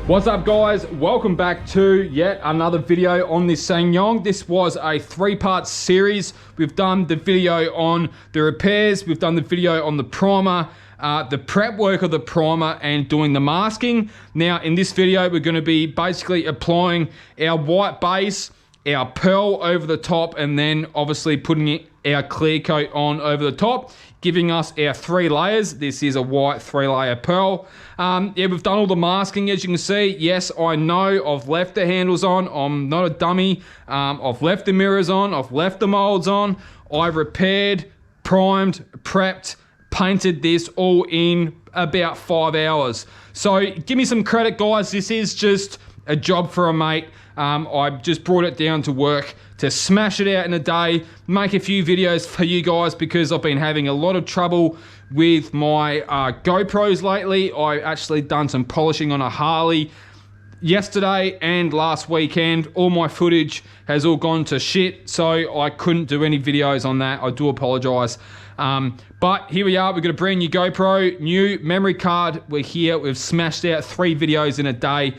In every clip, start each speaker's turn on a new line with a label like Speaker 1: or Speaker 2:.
Speaker 1: What's up guys, welcome back to yet another video on this SsangYong. This was a 3-part series. We've done the video on the repairs, we've done the video on the primer, the prep work of the primer and doing the masking. Now in this video we're going to be basically applying our white base, our pearl over the top, and then obviously putting our clear coat on over the top, giving us our 3 layers. This is a white 3-layer pearl. Yeah, we've done all the masking, as you can see. Yes, I know I've left the handles on. I'm not a dummy. I've left the mirrors on. I've left the molds on. I've repaired, primed, prepped, painted this all in about 5 hours. So give me some credit, guys. This is just a job for a mate. I just brought it down to work to smash it out in a day, make a few videos for you guys because I've been having a lot of trouble with my GoPros lately. I actually done some polishing on a Harley yesterday and last weekend. All my footage has all gone to shit, so I couldn't do any videos on that. I do apologize. But here we are, we've got a brand new GoPro, new memory card. We're here, we've smashed out 3 videos in a day.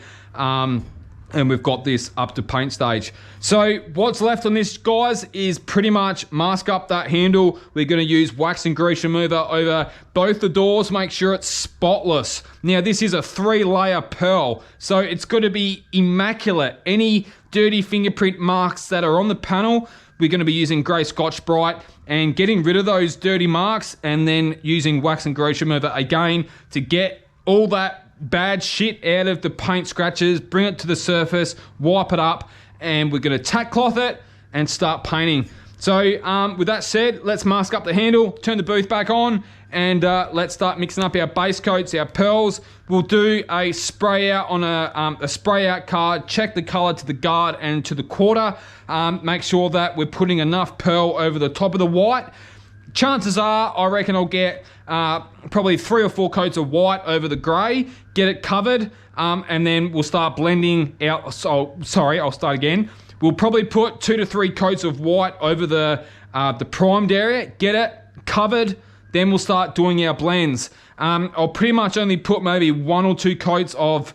Speaker 1: And we've got this up to paint stage. So what's left on this, guys, is pretty much mask up that handle. We're going to use wax and grease remover over both the doors, make sure it's spotless. Now this is a 3-layer pearl, so it's got to be immaculate. Any dirty fingerprint marks that are on the panel, we're going to be using grey Scotch Brite and getting rid of those dirty marks, and then using wax and grease remover again to get all that bad shit out of the paint scratches, bring it to the surface, wipe it up, and we're going to tack cloth it and start painting. So with that said, let's mask up the handle, turn the booth back on, and let's start mixing up our base coats, our pearls. We'll do a spray out on a spray out card, check the color to the guard and to the quarter, make sure that we're putting enough pearl over the top of the white. Chances are, I reckon I'll get probably 3 or 4 coats of white over the grey, get it covered, and then we'll start blending out. So, sorry, I'll start again. We'll probably put 2 to 3 coats of white over the primed area, get it covered, then we'll start doing our blends. I'll pretty much only put maybe 1 or 2 coats of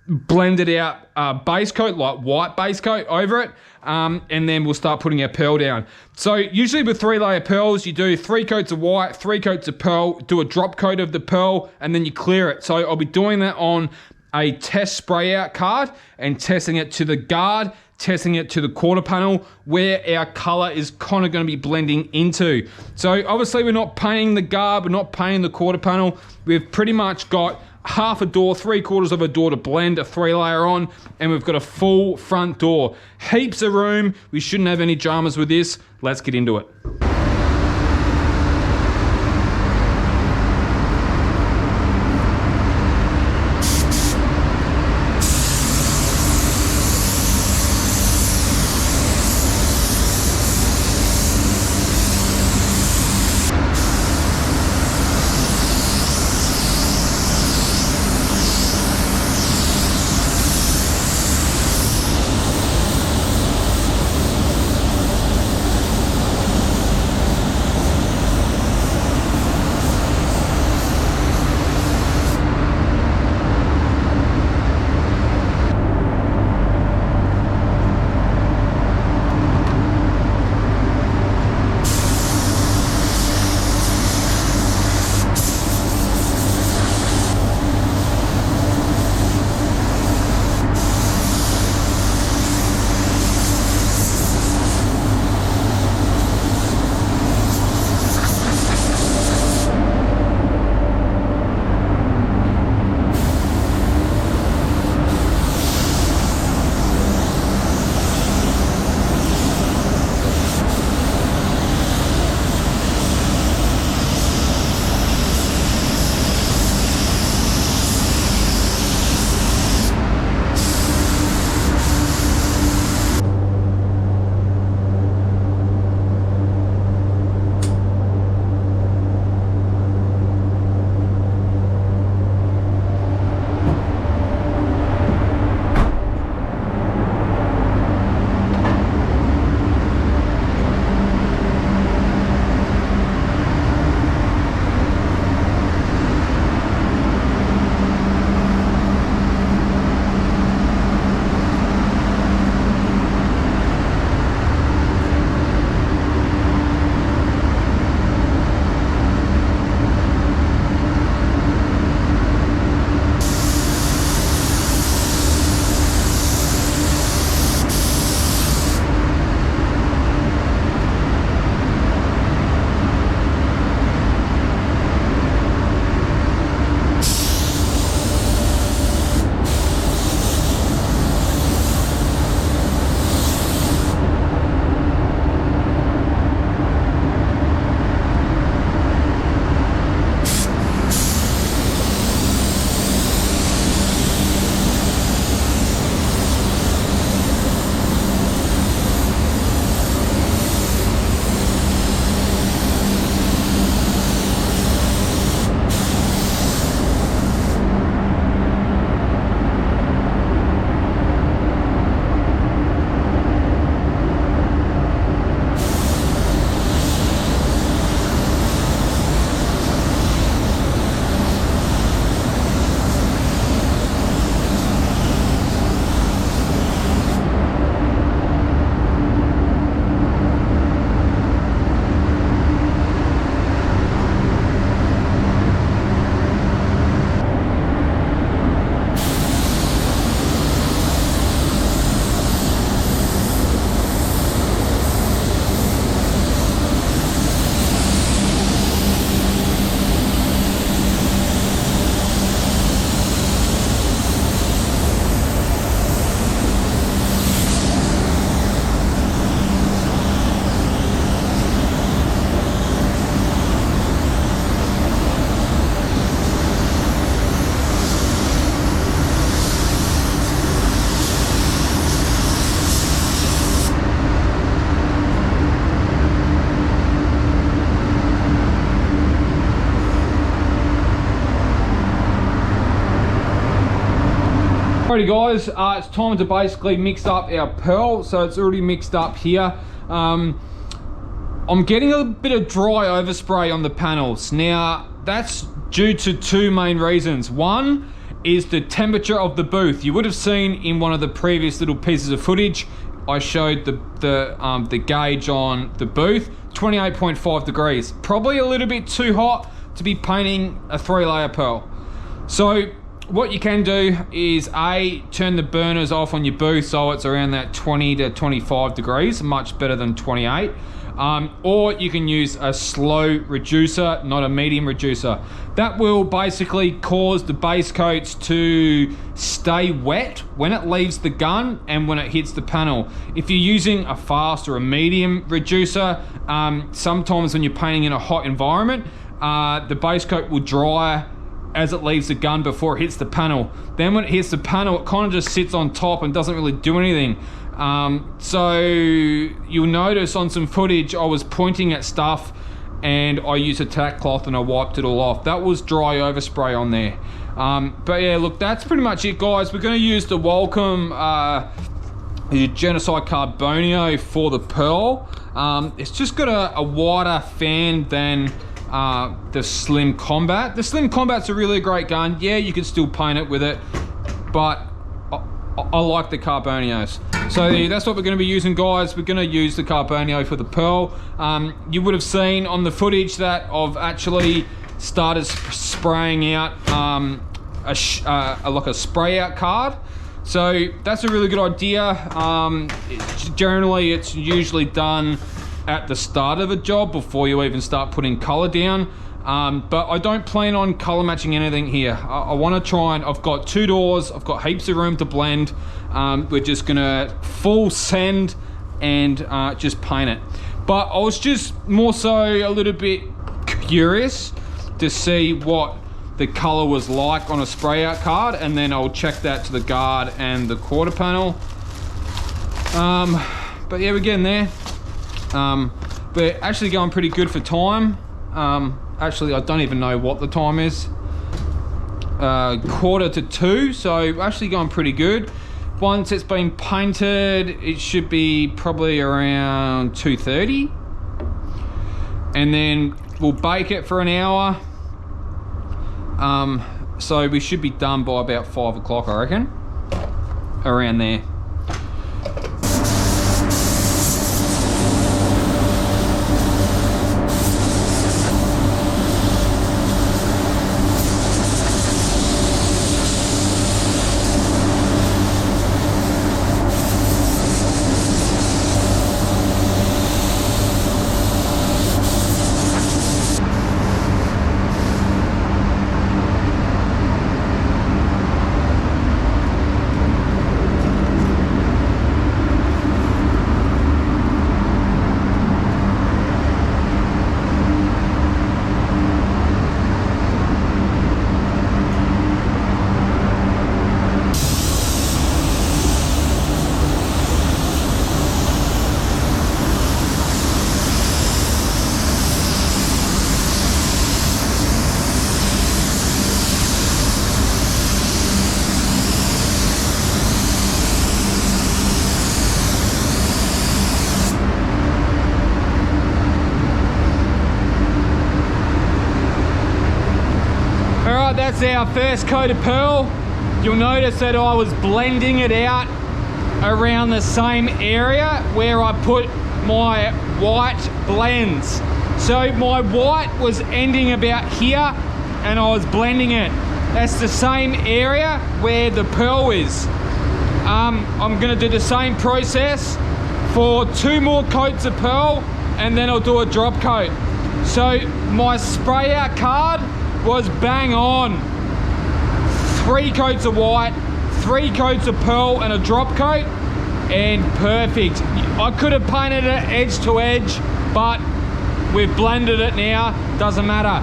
Speaker 1: blended out base coat, like white base coat over it, and then we'll start putting our pearl down. So usually with 3-layer pearls, you do 3 coats of white, 3 coats of pearl, do a drop coat of the pearl, and then you clear it. So I'll be doing that on a test spray out card and testing it to the guard, testing it to the quarter panel where our color is kind of going to be blending into. So obviously we're not painting the guard, we're not painting the quarter panel. We've pretty much got half a door, 3/4 of a door to blend a 3-layer on, and we've got a full front door. Heaps of room. We shouldn't have any dramas with this. Let's get into it. Alrighty guys, it's time to basically mix up our pearl. So it's already mixed up here. I'm getting a bit of dry overspray on the panels. Now, that's due to two main reasons. One is the temperature of the booth. You would have seen in one of the previous little pieces of footage, I showed the gauge on the booth, 28.5 degrees. Probably a little bit too hot to be painting a 3-layer pearl. So what you can do is turn the burners off on your booth so it's around that 20 to 25 degrees, much better than 28. Or you can use a slow reducer, not a medium reducer. That will basically cause the base coats to stay wet when it leaves the gun and when it hits the panel. If you're using a fast or a medium reducer, sometimes when you're painting in a hot environment, the base coat will dry as it leaves the gun before it hits the panel. Then when it hits the panel, it kind of just sits on top and doesn't really do anything. So you'll notice on some footage I was pointing at stuff and I used a tack cloth and I wiped it all off. That was dry overspray on there. But yeah, look, that's pretty much it guys. We're going to use the Welcome Genocide Carbonio for the pearl. It's just got a wider fan than the Slim Combat. The Slim Combat's a really great gun. Yeah, you can still paint it with it, but I like the Carbonios. So that's what we're going to be using guys. We're going to use the Carbonio for the pearl. You would have seen on the footage that I've actually started spraying out like a spray out card. So that's a really good idea. Generally it's usually done at the start of a job before you even start putting color down. But I don't plan on color matching anything here. I want to try and, I've got 2 doors, I've got heaps of room to blend. We're just gonna full send and just paint it. But I was just more so a little bit curious to see what the color was like on a spray out card, and then I'll check that to the guard and the quarter panel. But yeah, we're getting there. We're actually going pretty good for time. Actually, I don't even know what the time is. 1:45, so actually going pretty good. Once it's been painted, it should be probably around 2:30. And then we'll bake it for an hour. So we should be done by about 5 o'clock, I reckon. Around there. That's our first coat of pearl. You'll notice that I was blending it out around the same area where I put my white blends. So my white was ending about here and I was blending it. That's the same area where the pearl is. I'm gonna do the same process for 2 more coats of pearl and then I'll do a drop coat. So my spray out card was bang on. 3 coats of white, 3 coats of pearl and a drop coat, and perfect. I could have painted it edge to edge, but we've blended it now, doesn't matter.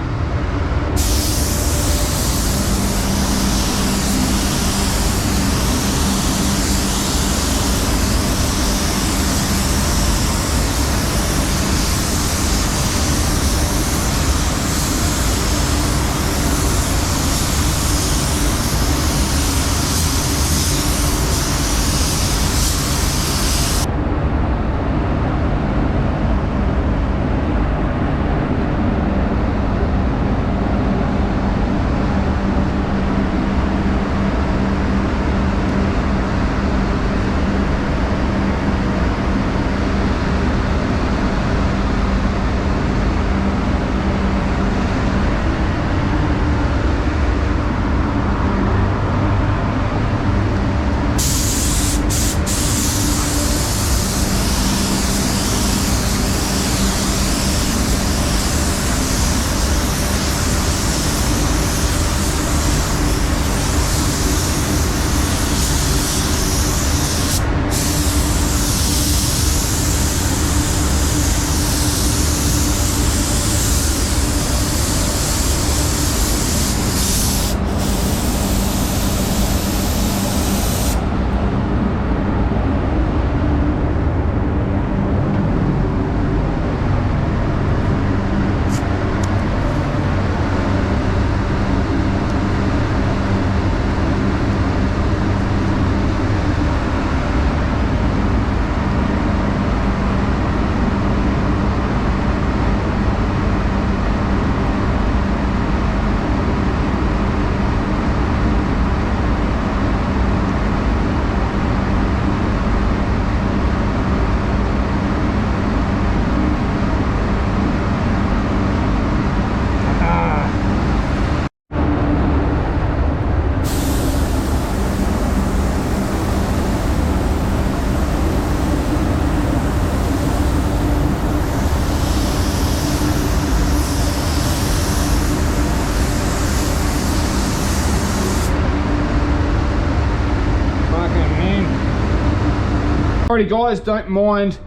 Speaker 1: Alrighty guys, don't mind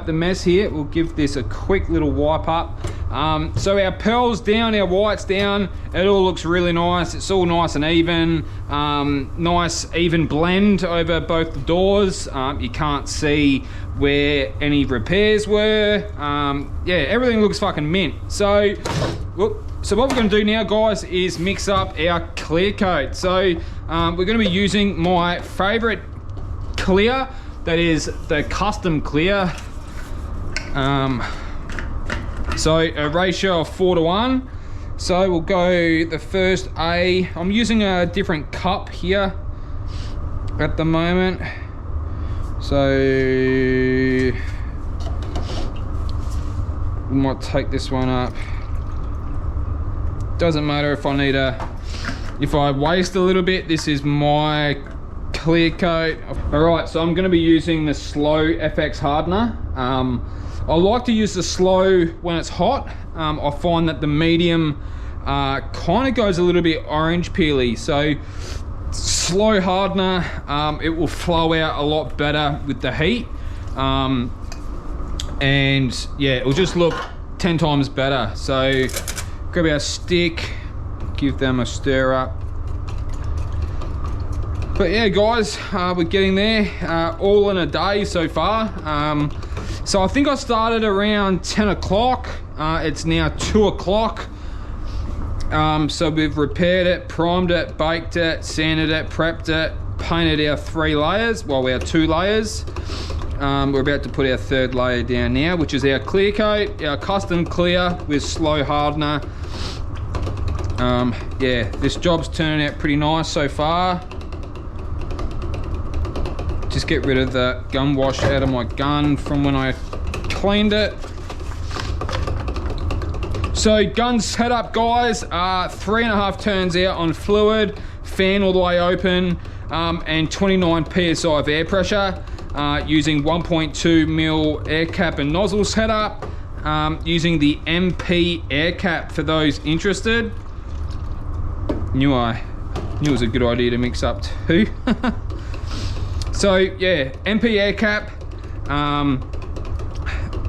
Speaker 1: the mess here. We'll give this a quick little wipe up. So our pearl's down, our white's down. It all looks really nice. It's all nice and even. Nice even blend over both the doors. You can't see where any repairs were. Yeah, everything looks fucking mint. So what we're gonna do now, guys, is mix up our clear coat. So we're gonna be using my favorite clear, that is the custom clear. So a ratio of 4:1. So we'll go the first A. I'm using a different cup here at the moment. So we might take this one up. Doesn't matter if if I waste a little bit. This is my clear coat. All right, so I'm going to be using the slow FX hardener. I like to use the slow when it's hot. I find that the medium kind of goes a little bit orange peely. So slow hardener, it will flow out a lot better with the heat. And yeah, it will just look 10 times better. So grab our stick, give them a stir up. But yeah guys, we're getting there, all in a day so far. So I think I started around 10 o'clock. It's now 2 o'clock. So we've repaired it, primed it, baked it, sanded it, prepped it, painted our 3 layers, well, our 2 layers. We're about to put our 3rd layer down now, which is our clear coat, our custom clear with slow hardener. Yeah, this job's turning out pretty nice so far. Just get rid of the gum wash out of my gun from when I cleaned it. So gun setup, guys, 3.5 turns out on fluid, fan all the way open, and 29 PSI of air pressure, using 1.2 mil air cap and nozzle setup, using the MP air cap for those interested. Knew it was a good idea to mix up too. So yeah, MP air cap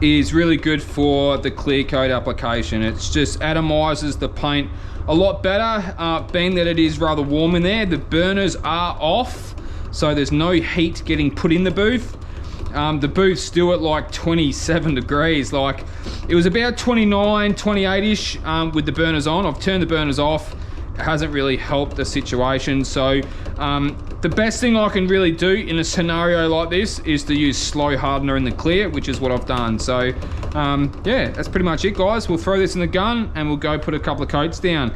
Speaker 1: is really good for the clear coat application. It's just atomizes the paint a lot better, being that it is rather warm in there. The burners are off, so there's no heat getting put in the booth. The booth's still at like 27 degrees. Like it was about 29, 28-ish with the burners on. I've turned the burners off. It hasn't really helped the situation. So the best thing I can really do in a scenario like this is to use slow hardener in the clear, which is what I've done. So yeah, that's pretty much it, guys. We'll throw this in the gun and we'll go put a couple of coats down.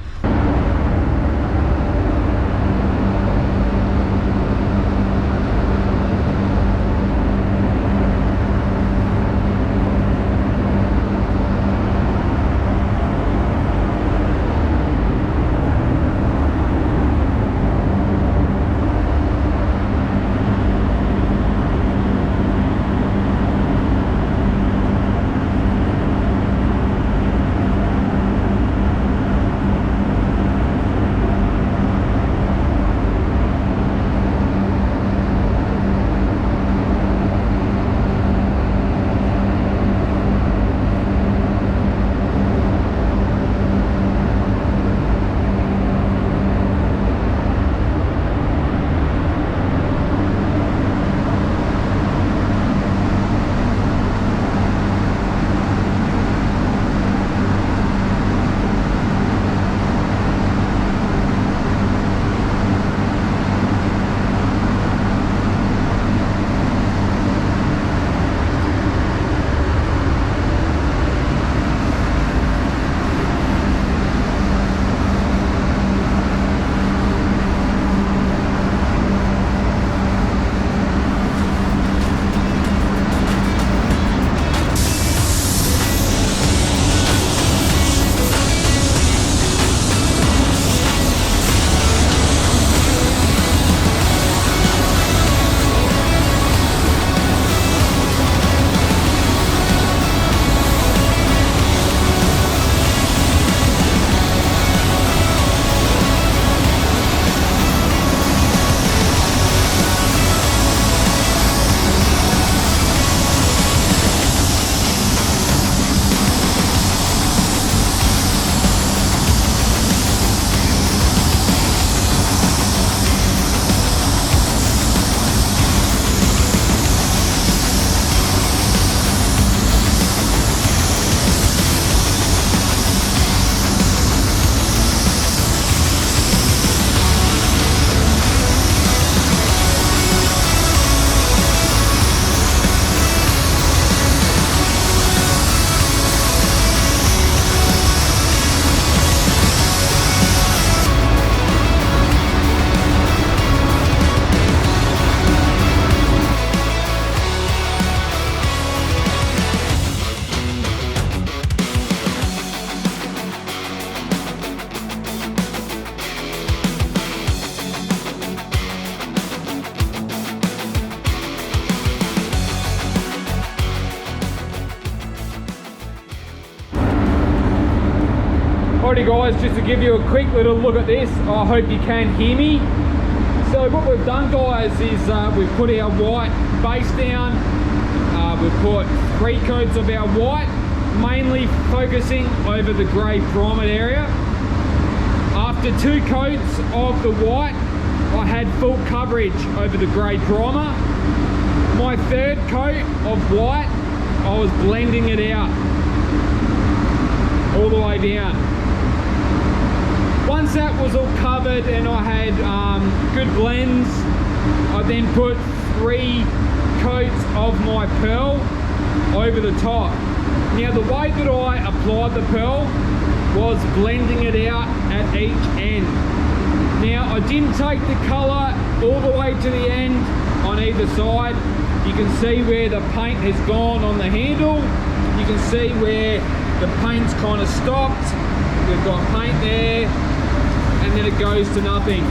Speaker 1: give you a quick little look at this. I hope you can hear me. So what we've done, guys, is we've put our white base down. We've put 3 coats of our white, mainly focusing over the grey primer area. After 2 coats of the white, I had full coverage over the grey primer. My 3rd coat of white, I was blending it out all the way down. Once that was all covered and I had good blends, I then put 3 coats of my pearl over the top. Now the way that I applied the pearl was blending it out at each end. Now I didn't take the colour all the way to the end on either side. You can see where the paint has gone on the handle. You can see where the paint's kind of stopped. We've got paint there, and then it goes to nothing.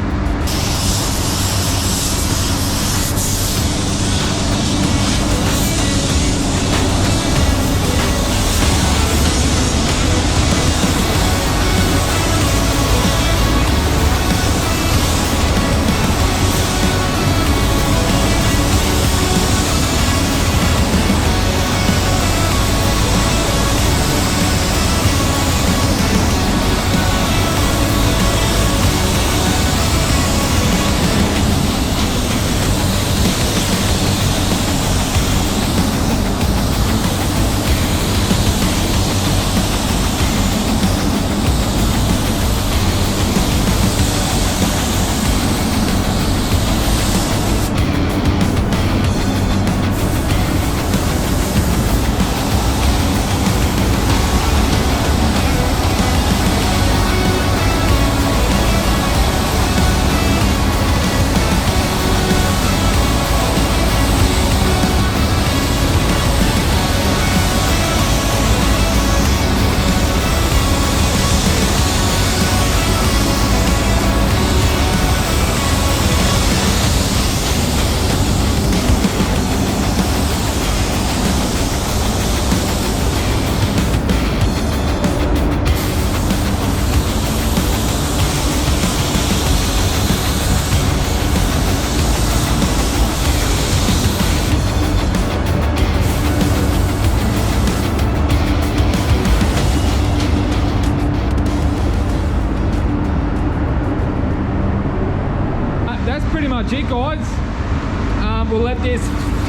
Speaker 1: Much it, guys. We'll let this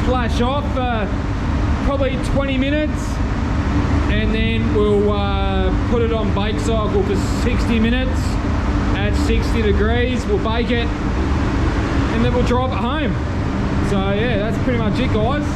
Speaker 1: flash off probably 20 minutes, and then we'll put it on bake cycle for 60 minutes at 60 degrees. We'll bake it, and then we'll drive it home. So yeah, that's pretty much it, guys.